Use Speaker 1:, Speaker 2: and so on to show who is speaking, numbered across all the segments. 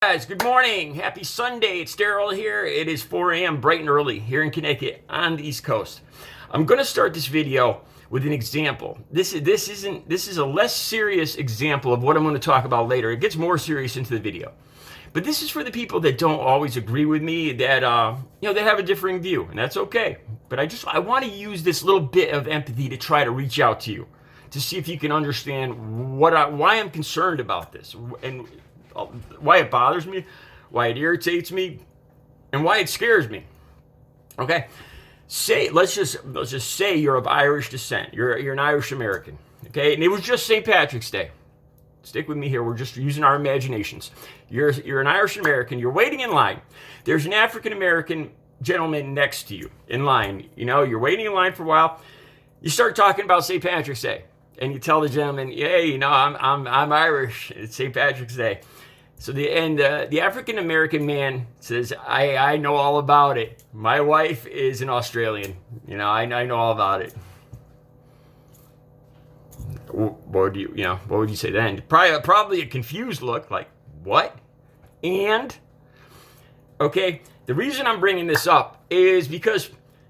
Speaker 1: Guys, good morning. Happy Sunday. It's Daryl here. It is 4 a.m. bright and early here in Connecticut on the East Coast. I'm going to start this video with an example. This is a less serious example of what I'm going to talk about later. It gets more serious into the video. But this is for the people that don't always agree with me, that they have a differing view, and that's okay. But I want to use this little bit of empathy to try to reach out to you, to see if you can understand why I'm concerned about this, and why it bothers me, why it irritates me, and why it scares me. Okay, let's just say you're of Irish descent. You're an Irish American. Okay, and it was just St. Patrick's Day. Stick with me here. We're just using our imaginations. You're an Irish American. You're waiting in line. There's an African American gentleman next to you in line. You're waiting in line for a while. You start talking about St. Patrick's Day, and you tell the gentleman, "Hey, I'm Irish. It's St. Patrick's Day." So the African American man says, I know all about it. My wife is an Australian. I know all about it. What would you say then? Probably a confused look, like, what? And okay, the reason I'm bringing this up is because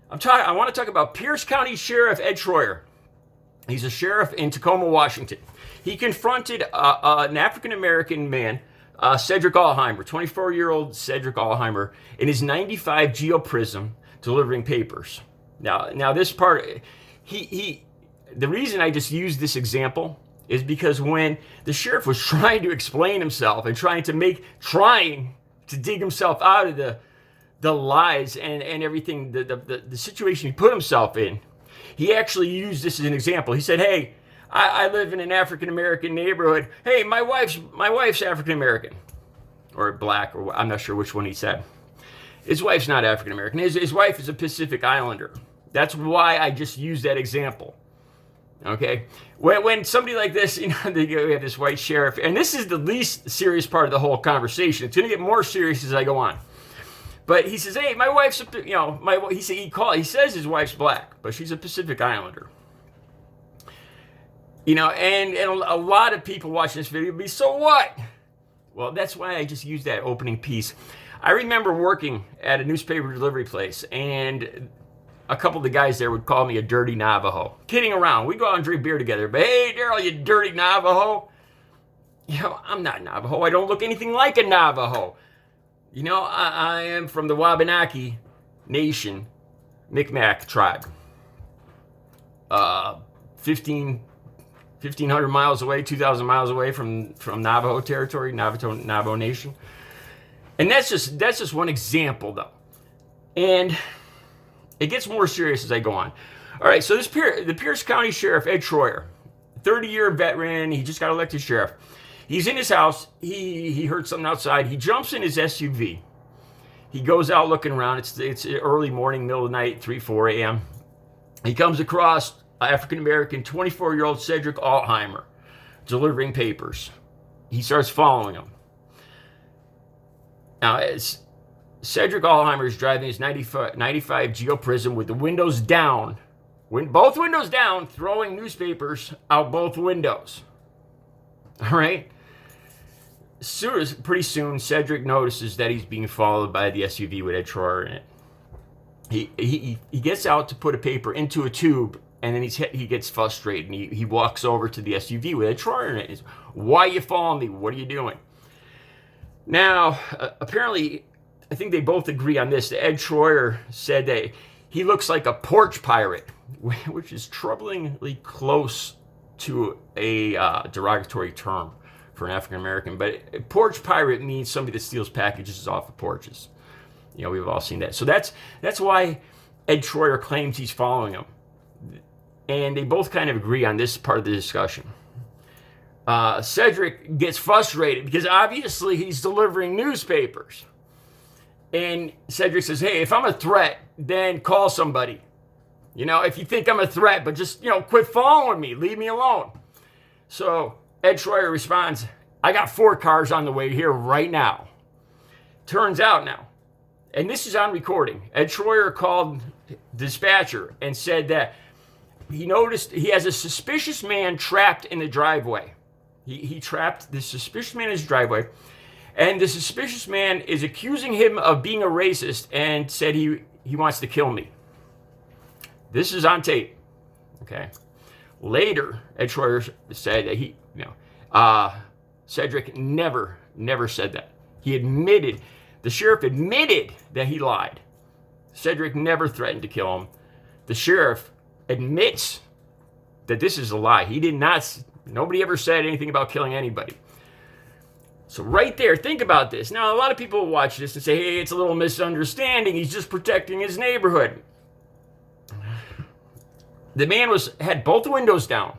Speaker 1: I want to talk about Pierce County Sheriff Ed Troyer. He's a sheriff in Tacoma, Washington. He confronted an African American man, Cedric Alheimer, 24-year-old Cedric Alheimer, in his 95 Geo Prism delivering papers. Now this part, the reason I just used this example is because when the sheriff was trying to explain himself and trying to dig himself out of the lies and everything, the situation he put himself in, he actually used this as an example. He said, "Hey, I live in an African-American neighborhood. Hey, my wife's African-American." Or black, or I'm not sure which one he said. His wife's not African-American. His wife is a Pacific Islander. That's why I just used that example. Okay? When somebody like this, we have this white sheriff, and this is the least serious part of the whole conversation. It's going to get more serious as I go on. But he says, "Hey, my wife's, he says his wife's black, but she's a Pacific Islander." And a lot of people watching this video will be, "So what?" Well, that's why I just used that opening piece. I remember working at a newspaper delivery place, and a couple of the guys there would call me a dirty Navajo. Kidding around. We'd go out and drink beer together. But, "Hey, Daryl, you dirty Navajo." I'm not Navajo. I don't look anything like a Navajo. I am from the Wabanaki Nation, Micmac tribe. 1,500 miles away, 2,000 miles away from Navajo territory, Navajo Nation. And that's just one example, though. And it gets more serious as I go on. All right, so the Pierce County Sheriff, Ed Troyer, 30-year veteran, he just got elected sheriff. He's in his house. He heard something outside. He jumps in his SUV. He goes out looking around. It's early morning, middle of the night, 3, 4 a.m. He comes across African-American 24-year-old Cedric Alheimer delivering papers. He starts following him. Now, as Cedric Alheimer is driving his 95 Geo Prism with the windows down, both windows down, throwing newspapers out both windows. All right? Pretty soon, Cedric notices that he's being followed by the SUV with Ed Troyer in it. He gets out to put a paper into a tube, and then he gets frustrated, and he walks over to the SUV with Ed Troyer in it. He's, "Why are you following me? What are you doing?" Now, apparently, I think they both agree on this. Ed Troyer said that he looks like a porch pirate, which is troublingly close to a derogatory term for an African American. But a porch pirate means somebody that steals packages off of porches. We've all seen that. So that's why Ed Troyer claims he's following him. And they both kind of agree on this part of the discussion. Cedric gets frustrated because obviously he's delivering newspapers. And Cedric says, "Hey, if I'm a threat, then call somebody. If you think I'm a threat, but just, quit following me. Leave me alone." So Ed Troyer responds, "I got 4 cars on the way here right now." Turns out now, and this is on recording, Ed Troyer called dispatcher and said that he noticed he has a suspicious man trapped in the driveway. He trapped this suspicious man in his driveway, And the suspicious man is accusing him of being a racist and said he wants to kill me. This is on tape. Okay. Later, Ed Schroyer said that Cedric never said that. The sheriff admitted that he lied. Cedric never threatened to kill him. The sheriff admits that this is a lie. He did not, nobody ever said anything about killing anybody. So right there, think about this. Now, a lot of people watch this and say, hey, it's a little misunderstanding. He's just protecting his neighborhood. The man had both windows down,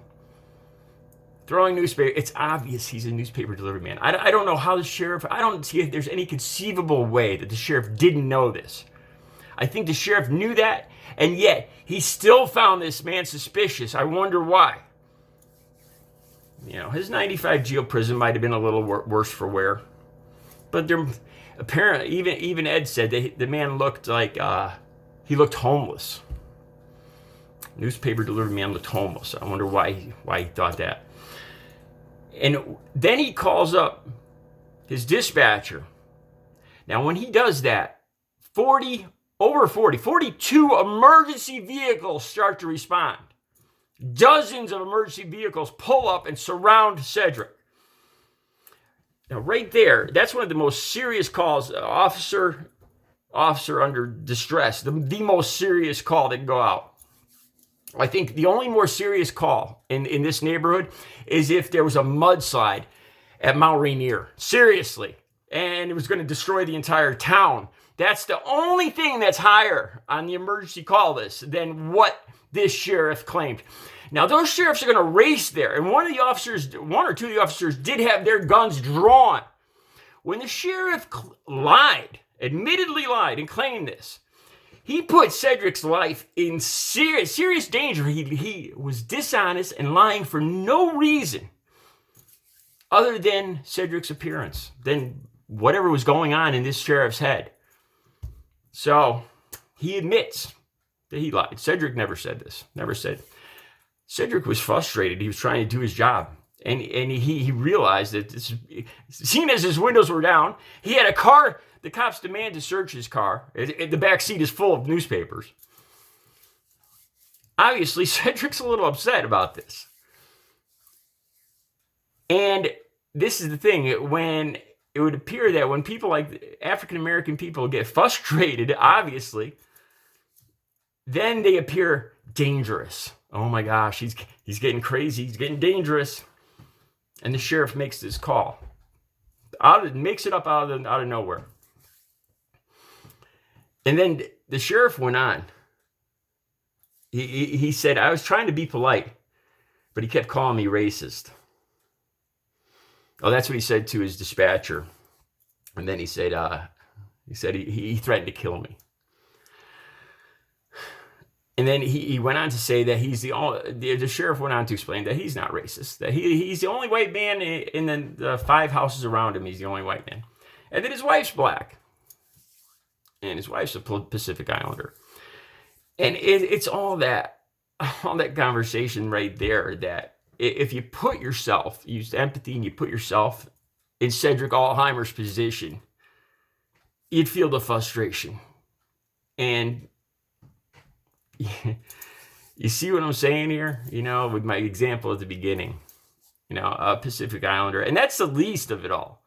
Speaker 1: throwing newspaper. It's obvious he's a newspaper delivery man. I don't know how the sheriff, I don't see if there's any conceivable way that the sheriff didn't know this. I think the sheriff knew that, and yet he still found this man suspicious. I wonder why. His 95 jail prison might have been a little worse for wear. But there, apparently, even Ed said that the man looked like he looked homeless. Newspaper delivery man looked homeless. I wonder why he thought that. And then he calls up his dispatcher. Now, when he does that, 42 emergency vehicles start to respond. Dozens of emergency vehicles pull up and surround Cedric. Now, right there, that's one of the most serious calls. Officer under distress, the most serious call that can go out. I think the only more serious call in this neighborhood is if there was a mudslide at Mount Rainier. Seriously. And it was going to destroy the entire town. That's the only thing that's higher on the emergency call list than what this sheriff claimed. Now, those sheriffs are going to race there. And one or two of the officers did have their guns drawn. When the sheriff admittedly lied and claimed this, he put Cedric's life in serious danger. He was dishonest and lying for no reason other than Cedric's appearance, than whatever was going on in this sheriff's head. So he admits that he lied. Cedric never said this. Never said. Cedric was frustrated. He was trying to do his job. And he realized that, seeing as his windows were down, he had a car. The cops demand to search his car. The back seat is full of newspapers. Obviously, Cedric's a little upset about this. And this is the thing. When it would appear that when people like African-American people get frustrated, obviously, then they appear dangerous. Oh my gosh, he's getting crazy. He's getting dangerous. And the sheriff makes this call. Makes it up out of nowhere. And then the sheriff went on. He said, I was trying to be polite, but he kept calling me racist. Oh, that's what he said to his dispatcher. And then he said he threatened to kill me. And then he went on to say that the sheriff went on to explain that he's not racist, that he's the only white man in the 5 houses around him. He's the only white man. And that his wife's black. And his wife's a Pacific Islander. And it's all that conversation right there, that if you use empathy and you put yourself in Cedric Alzheimer's position, you'd feel the frustration. And you see what I'm saying here? With my example at the beginning, a Pacific Islander. And that's the least of it all.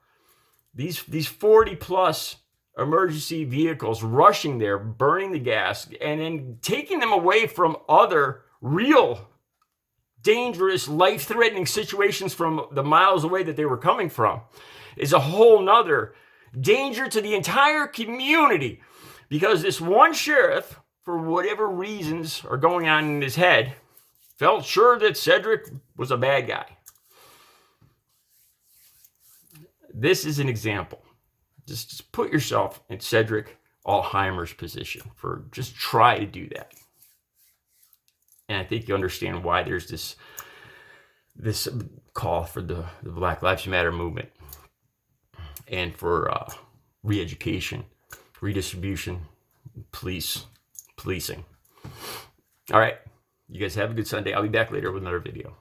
Speaker 1: These 40 plus emergency vehicles rushing there, burning the gas, and then taking them away from other real dangerous, life-threatening situations from the miles away that they were coming from is a whole nother danger to the entire community, because this one sheriff, for whatever reasons are going on in his head, felt sure that Cedric was a bad guy. This is an example. Just put yourself in Cedric Alzheimer's position. Just try to do that. And I think you understand why there's this call for the Black Lives Matter movement, and for re-education, redistribution, policing. All right. You guys have a good Sunday. I'll be back later with another video.